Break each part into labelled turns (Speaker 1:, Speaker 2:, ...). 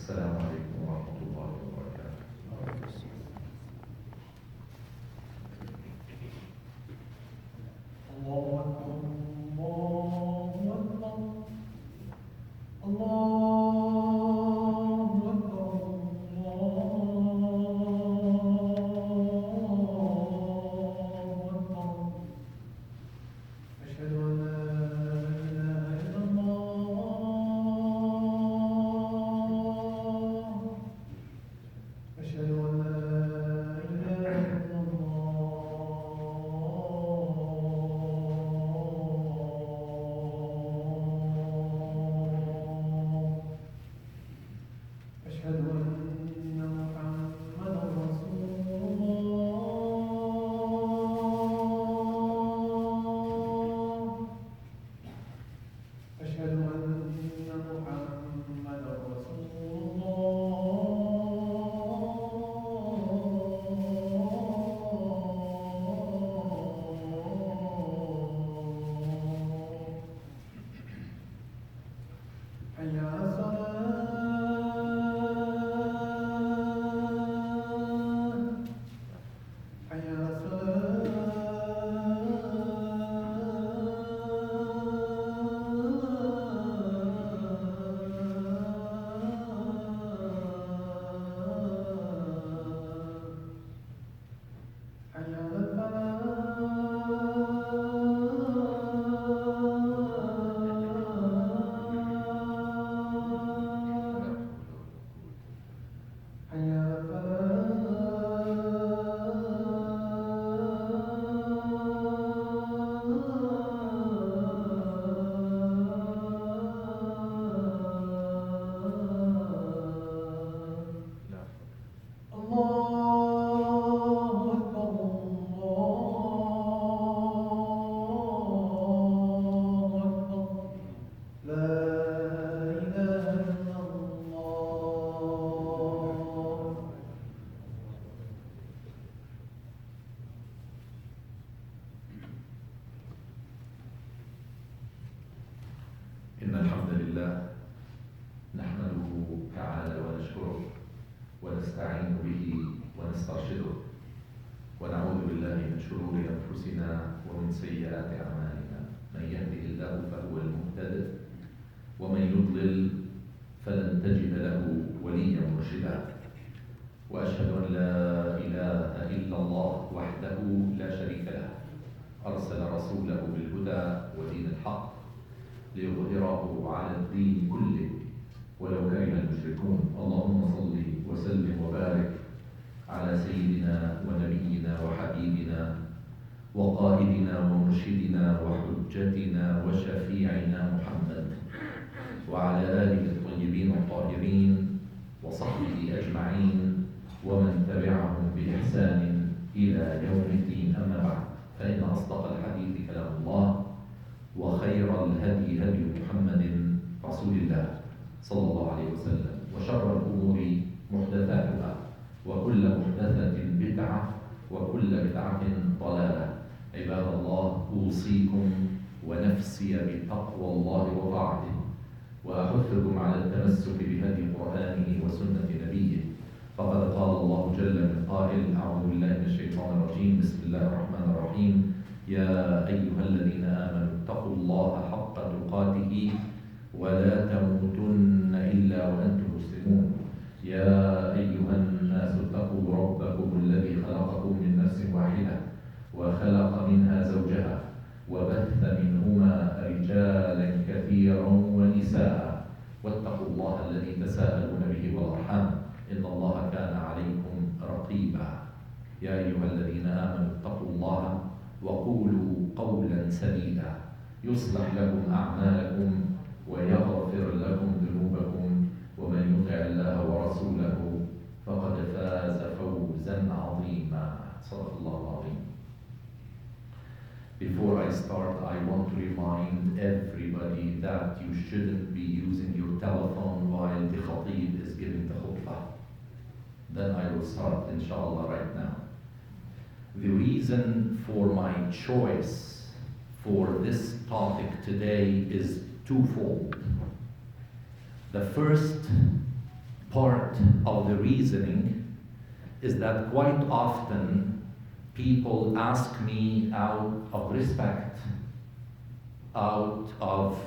Speaker 1: السلام عليكم ورحمة الله وبركاته. الله أكبر الله أكبر الله أكبر الله أكبر. أشهد أن لا إله إلا الله. أشهد أن لا إله إلا الله. أشهد أن محمدا رسول الله. أشهد أن محمدا رسول الله. حي على الصلاة. حي على الصلاة. حي على الفلاح. حي على الفلاح. الله أكبر الله أكبر. لا إله إلا الله. إن الحمد لله نحمده تعالى ونشكره ونستعين به ونسترشده ونعوذ بالله من شرور أنفسنا ومن سيئات أعمالنا. من يهده الله فهو المهتد ومن يضلل فلن تجد له وليا مرشدا. وأشهد أن لا إله إلا الله وحده لا شريك له أرسل رسوله بالهدى ودين الحق ليظهره على الدين كله ولو كره المشركون. اللهم صل وسلم وبارك على سيدنا ونبينا وحبيبنا وقائدنا ومرشدنا وحجتنا وشفيعنا محمد وعلى آله الطيبين الطاهرين وصحبه أجمعين ومن تبعهم بإحسان إلى يوم الدين. أما بعد، فإن أصدق الحديث كلام الله وخير الهدي هدي محمد رسول الله صلى الله عليه وسلم وشر الأمور محدثاتها وكل محدثة بدعة وكل بدعة ضلالة. عباد الله، أوصيكم ونفسي بتقوى الله وطاعته وأحثكم على التمسك بهدي قرآنه وسنة نبيه. فقد قال الله جل من قائل: أعوذ بالله من الشيطان الرجيم. بسم الله الرحمن الرحيم. يا أيها الذين آمنوا اتقوا الله حق تقاته ولا تموتن إلا وأنتم مسلمون. يا أيها الناس اتقوا ربكم الذي خلقكم من نفس واحدة وخلق منها زوجها وبث منهما رجالا كثيرا ونساء واتقوا الله الذي تساءلون به والأرحام إن الله كان عليكم رقيبا. يا أيها الذين آمنوا اتقوا الله وقولوا قولا سديدا يصلح لكم أعمالكم ويغفر لكم ذنوبكم ومن يطع الله ورسوله فقد فاز فوزا عظيما. صدق الله العظيم. Before I start, I want to remind everybody that you shouldn't be using your telephone while the khatib is giving the khutbah. Then I will start, inshallah, right now. The reason for my choice for this topic today is twofold. The first part of the reasoning is that quite often people ask me out of respect, out of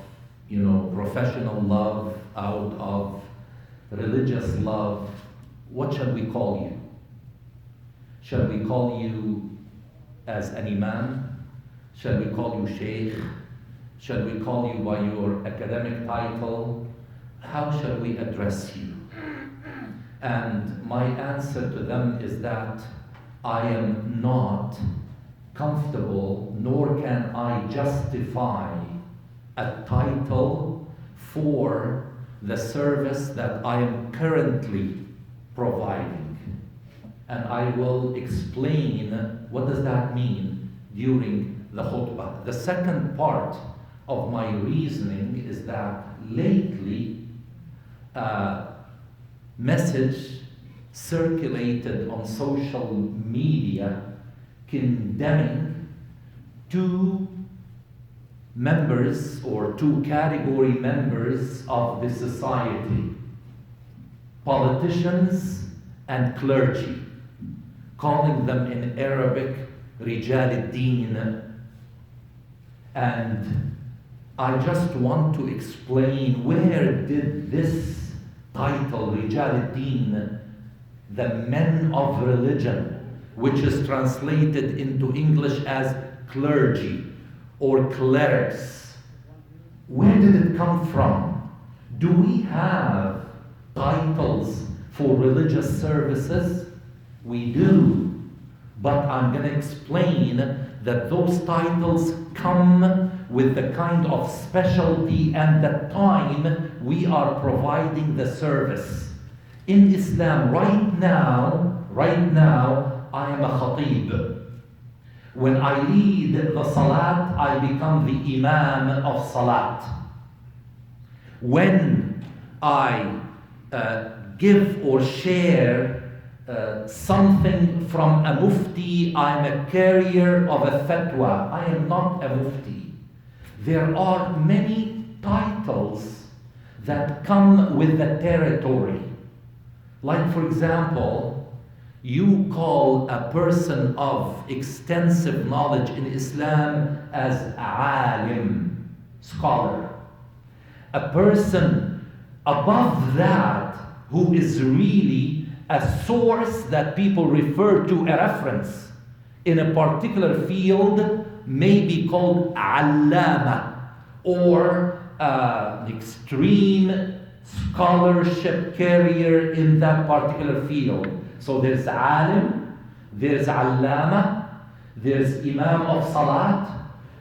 Speaker 1: professional love, out of religious love, what shall we call you? Shall we call you as an imam? Shall we call you sheikh? Shall we call you by your academic title? How shall we address you? And my answer to them is that I am not comfortable, nor can I justify a title for the service that I am currently providing. And I will explain what does that mean during the khutbah. The second part of my reasoning is that lately a message circulated on social media condemning two members or two category members of the society, politicians and clergy, calling them in Arabic Rijal al-Din. And I just want to explain, where did this title, Rijal al-Din, the men of religion, which is translated into English as clergy or clerics, where did it come from? Do we have titles for religious services? We do, but I'm going to explain that those titles come with the kind of specialty and the time we are providing the service. In Islam, right now, I am a khatib. When I lead the salat, I become the imam of salat. When I give or share something from a mufti, I'm a carrier of a fatwa. I am not a mufti. There are many titles that come with the territory. Like, for example, you call a person of extensive knowledge in Islam as alim, scholar. A person above that who is really a source that people refer to, a reference in a particular field, may be called allama, or an extreme scholarship carrier in that particular field. So there's alim, there's allama, there's imam of salat,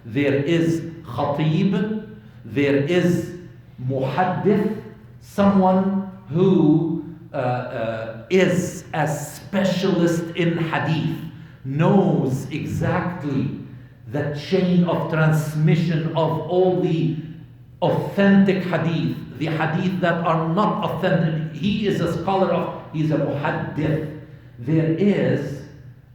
Speaker 1: there is khatib, there is muhaddith, someone who is a specialist in hadith, knows exactly the chain of transmission of all the authentic hadith, the hadith that are not authentic. He is a scholar of, he's a muhaddith. There is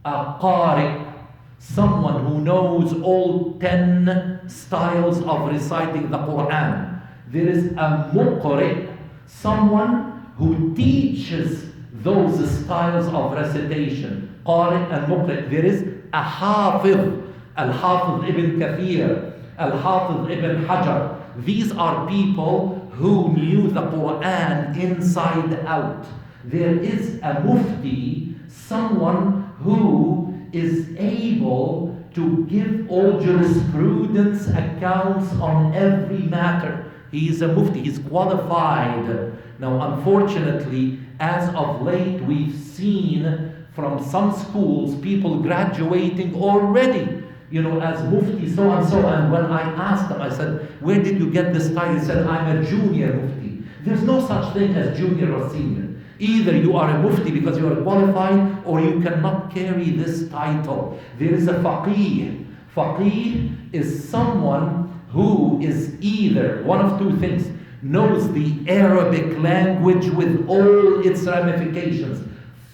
Speaker 1: a qari, someone who knows all 10 styles of reciting the Quran. There is a muqri, someone who teaches those styles of recitation, qari and muqri. There is a hafiz, al-hafiz ibn Kathir, al-hafiz ibn Hajar. These are people who knew the Quran inside out. There is a mufti, someone who is able to give all jurisprudence accounts on every matter. He is a mufti, he's qualified. Now, unfortunately, as of late, we've seen from some schools people graduating already, as mufti so and so. And when I asked them, I said, where did you get this title? He said, I'm a junior mufti. There's no such thing as junior or senior. Either you are a mufti because you are qualified, or you cannot carry this title. There is a faqih. Faqih is someone who is either one of two things: knows the Arabic language with all its ramifications,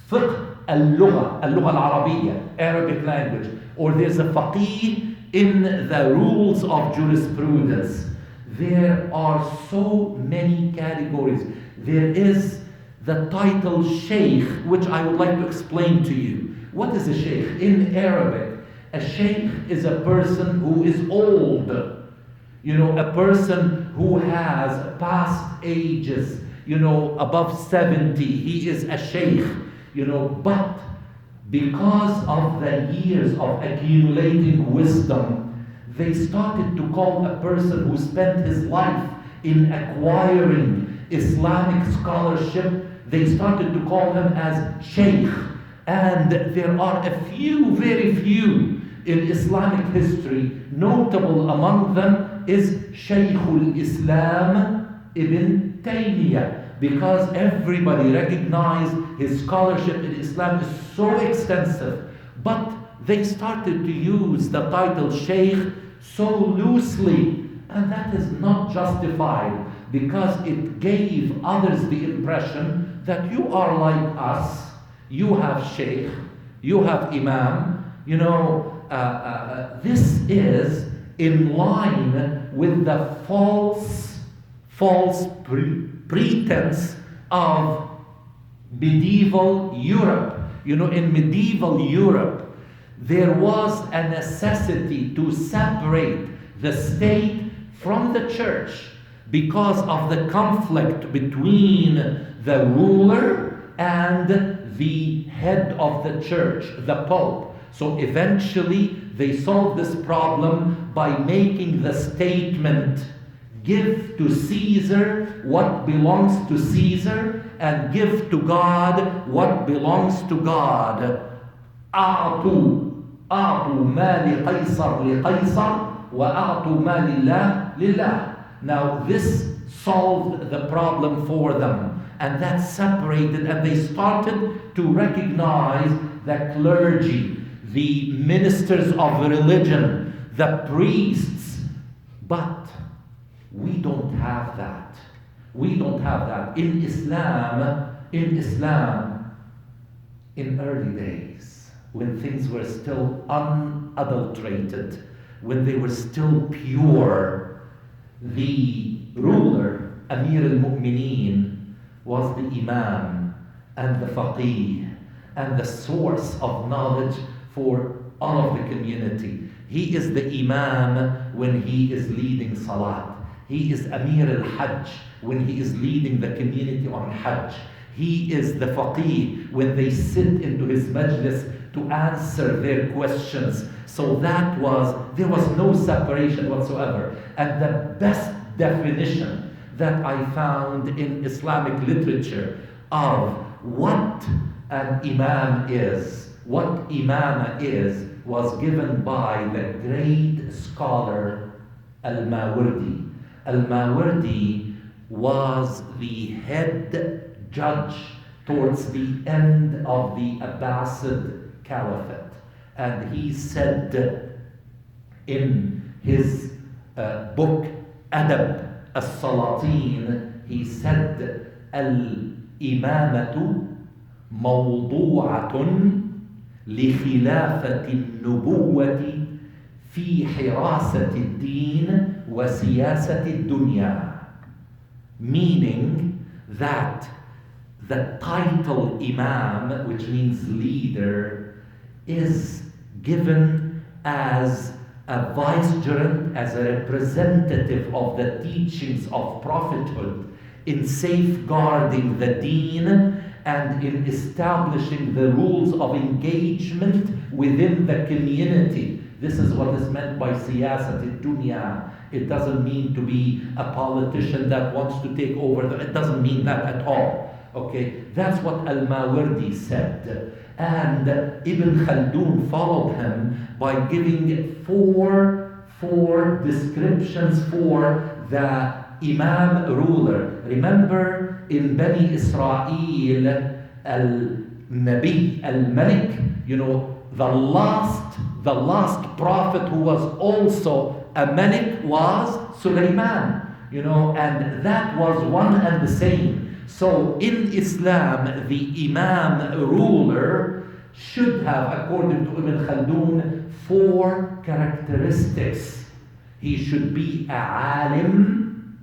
Speaker 1: fiqh al-lugha al-arabiyya, Arabic language, or there's a faqih in the rules of jurisprudence. There are so many categories. There is the title Sheikh, which I would like to explain to you. What is a Sheikh? In Arabic, a Sheikh is a person who is old. A person who has past ages, above 70. He is a Sheikh, but because of the years of accumulating wisdom, they started to call a person who spent his life in acquiring Islamic scholarship, they started to call him as Sheikh. And there are a few, very few in Islamic history. Notable among them is Shaykhul Islam Ibn Taymiyyah, because everybody recognized his scholarship in Islam is so extensive. But they started to use the title Sheikh so loosely, and that is not justified, because it gave others the impression that you are like us, you have Sheikh, you have Imam. This is in line with the false pretense of medieval Europe. In medieval Europe, there was a necessity to separate the state from the church because of the conflict between the ruler and the head of the church, the Pope. So eventually they solved this problem by making the statement, give to Caesar what belongs to Caesar and give to God what belongs to God. أعطوا ما لقيصر لقيصر وأعطوا ما لله لله. Now this solved the problem for them, and that separated, and they started to recognize the clergy, the ministers of religion, the priests. But we don't have that. We don't have that. In Islam, in early days, when things were still unadulterated, when they were still pure, the ruler, Amir al-Mu'mineen, was the Imam and the Faqih and the source of knowledge for all of the community. He is the Imam when he is leading Salat. He is Amir al-Hajj when he is leading the community on Hajj. He is the Faqih when they sit into his majlis to answer their questions. So there was no separation whatsoever. And the best definition that I found in Islamic literature of what an imam is, what imama is, was given by the great scholar Al-Mawardi. Al-Mawardi was the head judge towards the end of the Abbasid Caliphate. And he said in his book Adab As-Salatin, he said, Al-Imamatu mawdu'atun li khilafati al-nubuwati fi hirasati ad-din wa siyasati ad-dunya. Meaning that the title Imam, which means leader, is given as a vicegerent, as a representative of the teachings of prophethood in safeguarding the deen and in establishing the rules of engagement within the community. This is what is meant by siyasat dunya. It doesn't mean to be a politician that wants to take over. It doesn't mean that at all. Okay, that's what Al-Mawardi said. And Ibn Khaldun followed him by giving four descriptions for the Imam ruler. Remember in Bani Israel, Al-Nabi, Al-Malik, the last prophet who was also a Malik was Sulaiman, and that was one and the same. So in Islam, the Imam ruler should have, according to Ibn Khaldun, 4 characteristics. He should be a alim,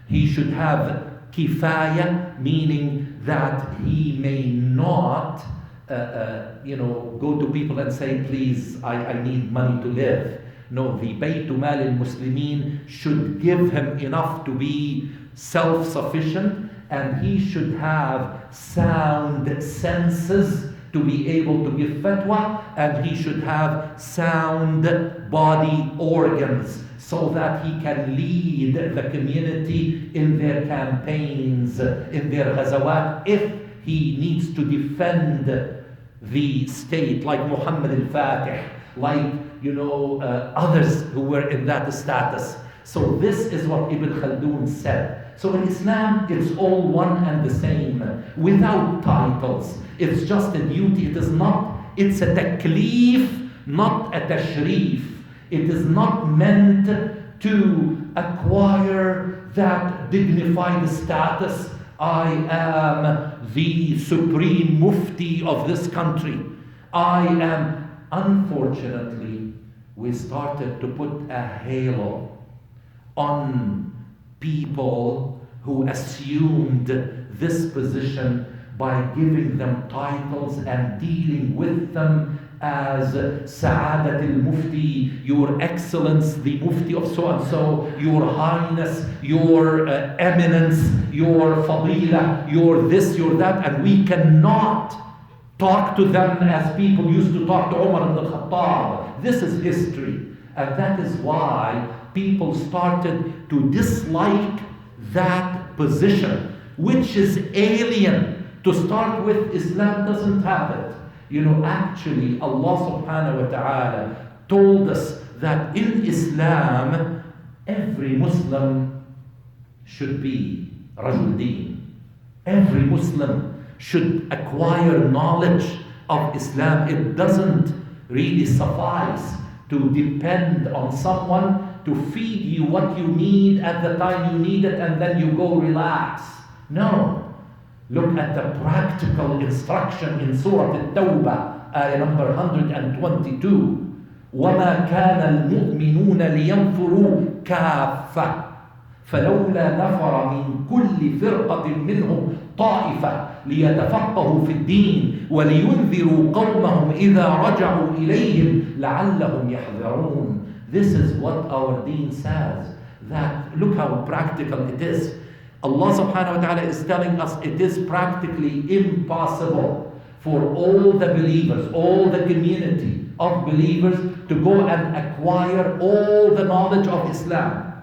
Speaker 1: he should have kifaya, meaning that he may not go to people and say, please, I need money to live. No, the Baytu Mal al-Muslimin should give him enough to be self-sufficient, and he should have sound senses to be able to give fatwa, and he should have sound body organs so that he can lead the community in their campaigns, in their ghazawat, if he needs to defend the state, like Muhammad al-Fatih, like others who were in that status. So this is what Ibn Khaldun said. So in Islam, it's all one and the same, without titles. It's just a duty. It's a taklif, not a tashrif. It is not meant to acquire that dignified status. I am the supreme mufti of this country. Unfortunately, we started to put a halo on people who assumed this position by giving them titles and dealing with them as Sa'adat al-Mufti, Your Excellence, the Mufti of so-and-so, Your Highness, Your Eminence, Your Fadila, Your this, Your that, and we cannot talk to them as people used to talk to Umar ibn al-Khattab. This is history, and that is why people started to dislike that position, which is alien. To start with, Islam doesn't have it. Actually, Allah subhanahu wa ta'ala told us that in Islam, every Muslim should be Rajul Deen. Every Muslim should acquire knowledge of Islam. It doesn't really suffice to depend on someone to feed you what you need at the time you need it and then you go relax. No. Look at the practical instruction in Surah At-Tawbah, ayah number 122. وَمَا كَانَ الْمُؤْمِنُونَ لِيَنْفُرُوا كَافَّةً فَلَوْلَا نَفَرَ مِنْ كُلِّ فِرْقَةٍ مِّنْهُمْ طَائِفَةٌ لِيَتَفَقَّهُوا فِي الدِّينِ وَلِيُنذِرُوا قَوْمَهُمْ إِذَا رَجَعُوا إِلَيْهِمْ لَعَلَّهُمْ يَحْذَرُونَ. This is what our deen says. That look how practical it is. Allah subhanahu wa ta'ala is telling us it is practically impossible for all the believers, all the community of believers to go and acquire all the knowledge of Islam.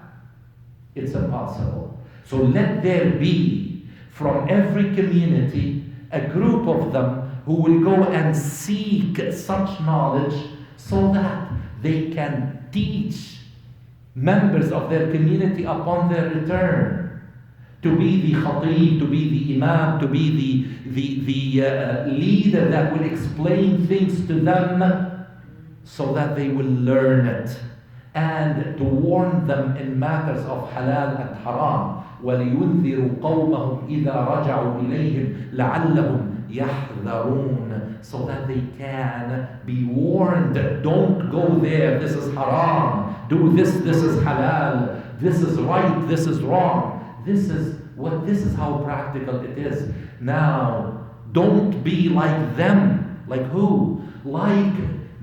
Speaker 1: It's impossible. So let there be from every community a group of them who will go and seek such knowledge so that they can teach members of their community upon their return. To be the khatib, to be the imam, to be the leader that will explain things to them so that they will learn it, and to warn them in matters of halal and haram. وَلِيُنذِرُوا قَوْمَهُمْ إِذَا رَجَعُوا إِلَيْهِمْ لَعَلَّهُمْ يَحْذَرُونَ, so that they can be warned. Don't go there, this is haram. Do this, this is halal. This is right, this is wrong. This is how practical it is. Now, don't be like them. Like who? Like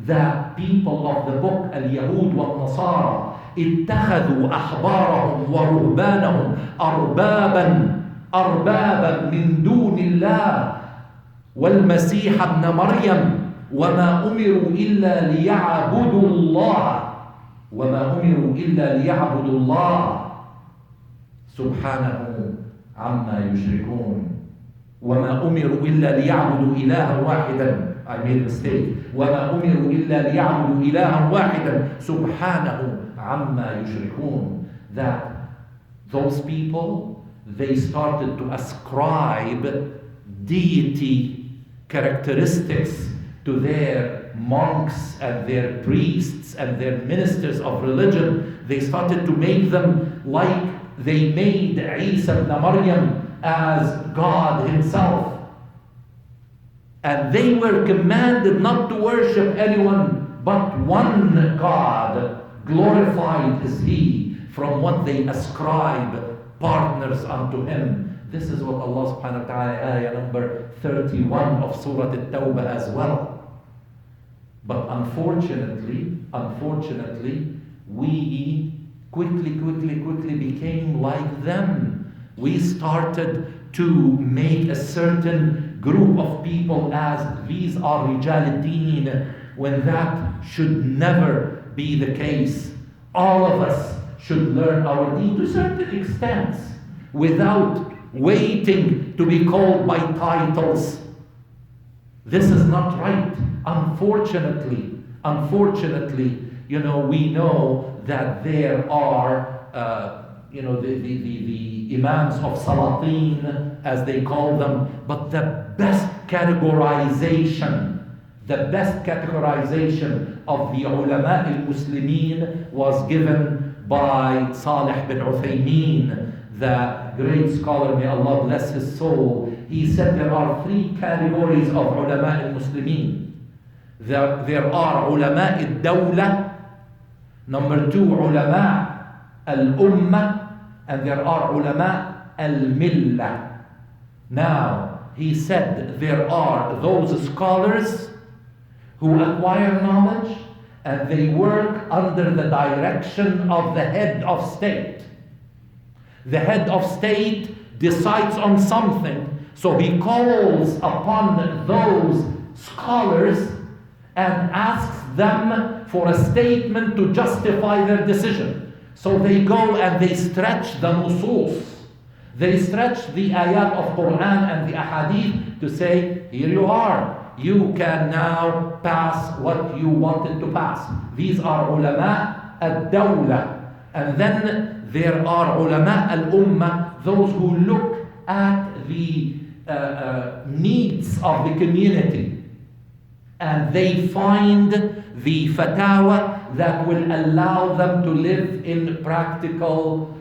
Speaker 1: the people of the book, Al-Yahud wal-Nasara. اتخذوا أحبارهم ورهبانهم أربابا من دون الله والمسيح ابن مريم وما أمروا إلا ليعبدوا الله سبحانه عما يشركون. وما أمروا إلا ليعبدوا إلها واحدا. I made a mistake. وما أمروا إلا ليعبدوا إلها واحدا سبحانه عما يشركون. That those people, they started to ascribe deity characteristics to their monks and their priests and their ministers of religion. They started to make them like they made Isa ibn Maryam as God himself. And they were commanded not to worship anyone but one God. Glorified is He from what they ascribe partners unto Him. This is what Allah subhanahu wa ta'ala, ayah number 31 of Surah At-Tawbah as well. But unfortunately, we quickly became like them. We started to make a certain group of people as these are Rijal al-Deen, when that should never be the case. All of us should learn our deen to certain extents without waiting to be called by titles. This is not right. Unfortunately, we know that there are, the imams of Salatin, as they call them, but the best categorization of the ulama al-Muslimin was given by Salih bin Uthaymeen, the great scholar, may Allah bless his soul. He said there are three categories of ulama al-Muslimin. There are ulama al-dawla, number two ulama al-ummah, and there are ulama al-millah. Now, he said there are those scholars who acquire knowledge and they work under the direction of the head of state. The head of state decides on something, so he calls upon those scholars and asks them for a statement to justify their decision. So they go and they stretch the nusus. They stretch the ayat of Quran and the ahadith to say, here you are. You can now pass what you wanted to pass. These are ulama al-dawla. And then there are ulama al-ummah, those who look at the needs of the community. And they find the fatawa that will allow them to live in practical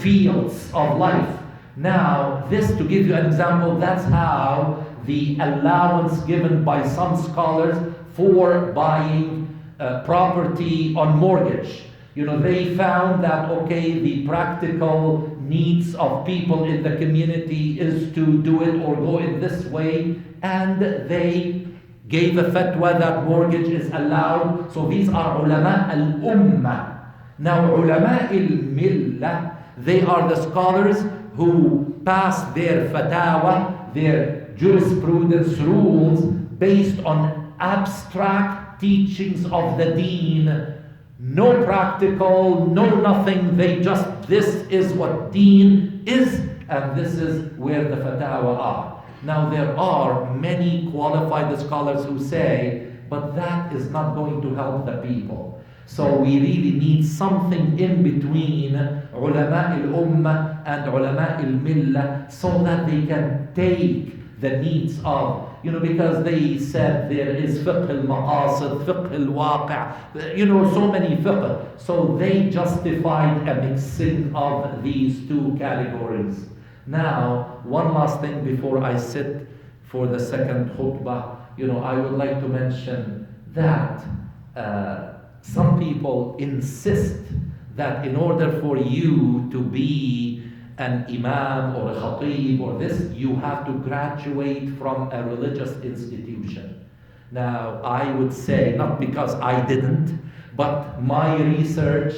Speaker 1: fields of life. Now, this, to give you an example, that's how the allowance given by some scholars for buying property on mortgage. They found that, okay, the practical needs of people in the community is to do it or go in this way, and they gave a fatwa that mortgage is allowed. So these are ulama al-ummah. Now, ulama al-millah, they are the scholars who pass their fatawa, their jurisprudence rules, based on abstract teachings of the deen. No practical, no nothing. They just, this is what deen is, and this is where the fatawa are. Now, there are many qualified scholars who say, but that is not going to help the people. So we really need something in between ulama al-ummah and ulama al-millah, so that they can take the needs of, because they said there is fiqh al-maqasid, fiqh al-waqi', so many fiqh. So they justified a mixing of these two categories. Now, one last thing before I sit for the second khutbah, I would like to mention that some people insist that in order for you to be an imam or a khatib or this, you have to graduate from a religious institution. Now, I would say, not because I didn't, but my research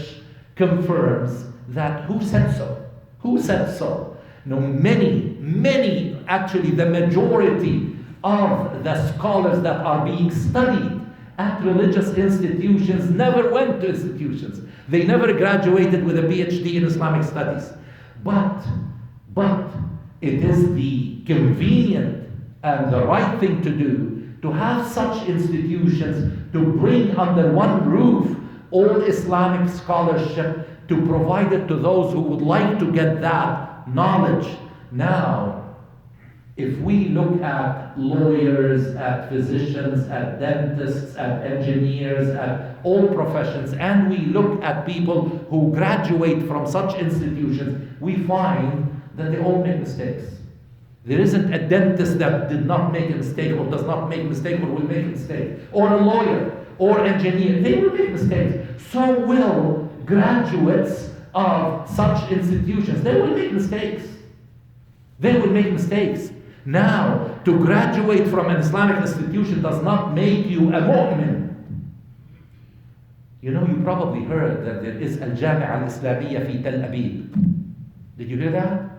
Speaker 1: confirms that who said so? Who said so? Many, actually the majority of the scholars that are being studied at religious institutions never went to institutions. They never graduated with a PhD in Islamic studies. But it is the convenient and the right thing to do to have such institutions, to bring under one roof all Islamic scholarship, to provide it to those who would like to get that knowledge. Now, if we look at lawyers, at physicians, at dentists, at engineers, at all professions, and we look at people who graduate from such institutions, we find that they all make mistakes. There isn't a dentist that did not make a mistake or does not make a mistake or will make a mistake. Or a lawyer or engineer, they will make mistakes. So will graduates of such institutions. They will make mistakes. They will make mistakes. Now, to graduate from an Islamic institution does not make you a mu'min. You know, you probably heard that there is Al-Jami'a Al-Islamiyya fi Tel Aviv. Did you hear that?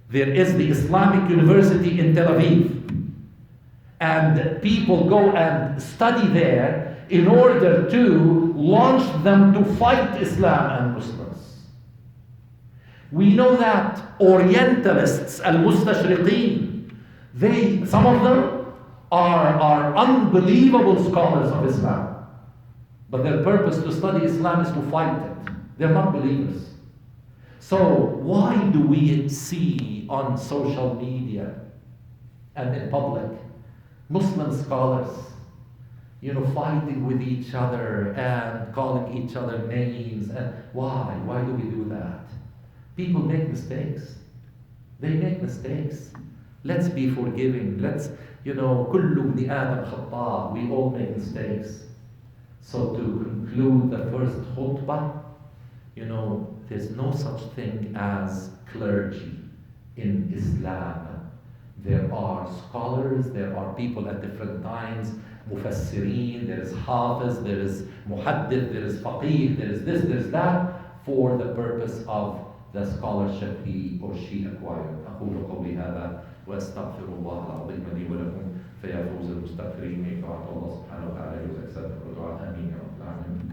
Speaker 1: There is the Islamic University in Tel Aviv. And people go and study there in order to launch them to fight Islam and Muslims. We know that Orientalists, al-Mustashriqeen, some of them are unbelievable scholars of Islam. But their purpose to study Islam is to fight it. They're not believers. So why do we see on social media and in public Muslim scholars, fighting with each other and calling each other names? And why? Why do we do that? People make mistakes. They make mistakes. Let's be forgiving. Let's, كل ابن آدم خطاء. We all make mistakes. So to conclude the first khutbah, there's no such thing as clergy in Islam. There are scholars, there are people at different times, mufassirin, there is hafiz, there is muhaddith, there is faqih, there is this, there is that, for the purpose of the scholarship he or she acquired. أقول قولي هذا وأستغفر الله العظيم لي ولكم فيا فوز المستغفرين. دعاء الله سبحانه وتعالى يجزاك ودعاء آمين يا رب العالمين.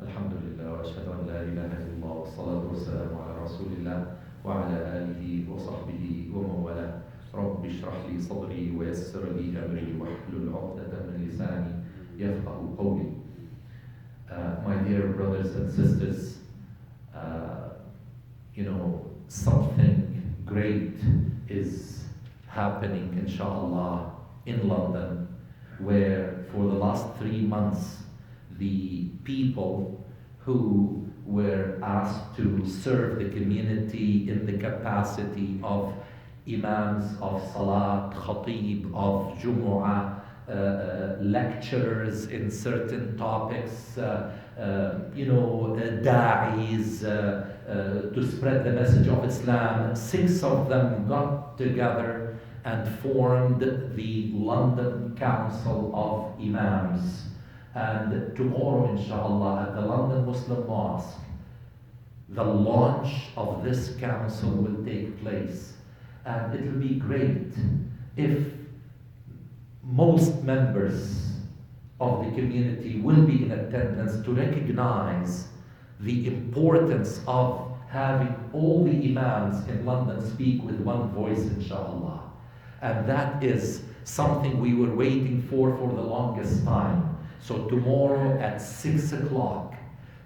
Speaker 1: الحمد لله وأشهد أن لا إله إلا الله والصلاة والسلام على رسول الله وعلى آله وصحبه ومن والاه. رب اشرح لي صدري ويسر لي أمري واحلل عقدة من لساني يفقهوا قولي. My dear brothers and sisters, something great is happening, inshallah, in London, where for the last 3 months, the people who were asked to serve the community in the capacity of imams of salat, khatib of Jumu'ah, lecturers in certain topics, da'is, to spread the message of Islam. 6 of them got together and formed the London Council of Imams. And tomorrow, inshallah, at the London Muslim Mosque, the launch of this council will take place. And it will be great if most members of the community will be in attendance to recognize the importance of having all the imams in London speak with one voice, inshallah. And that is something we were waiting for the longest time. So tomorrow at 6 o'clock,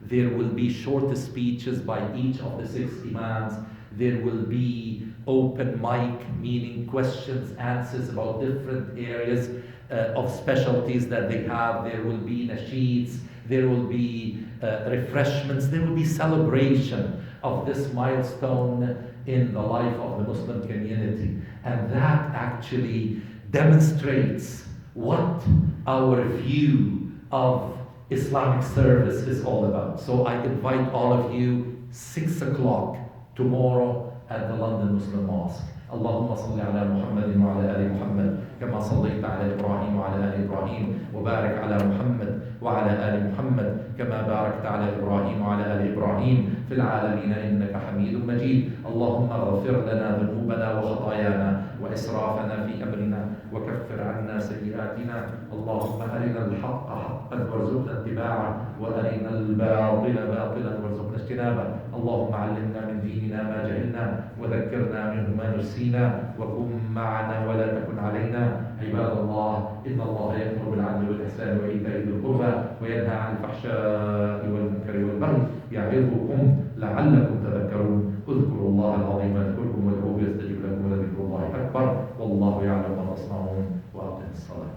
Speaker 1: there will be short speeches by each of the 6 imams. There will be open mic, meaning questions, answers about different areas of specialties that they have. There will be nasheeds, there will be refreshments, there will be celebration of this milestone in the life of the Muslim community. And that actually demonstrates what our view of Islamic service is all about. So I invite all of you, 6 o'clock tomorrow at the London Muslim Mosque. اللهم صل على محمد وعلى آل محمد كما صليت على إبراهيم وعلى آل إبراهيم وبارك على محمد وعلى آل محمد كما باركت على إبراهيم وعلى آل إبراهيم في العالمين إنك حميد مجيد. اللهم اغفر لنا ذنوبنا وخطايانا وإسرافنا في أمرنا وكفر عنا سيئاتنا. اللهم أرنا الحق حقا وارزقنا اتباعه وأرنا الباطل باطلا وارزقنا اجتنابه. اللهم علمنا من ديننا ما جهلنا وذكرنا منه ما نسينا وكن معنا ولا تكن علينا. عباد الله، إن الله يأمر بالعدل والإحسان وإيتاء ذي القربى وينهى عن الفحشاء والمنكر والبغي يعظكم لعلكم تذكرون. اذكروا الله العظيم يذكركم وادعوه يستجب لكم ولذكر الله أكبر والله يعلم ما تصنعون. وأقم الصلاة.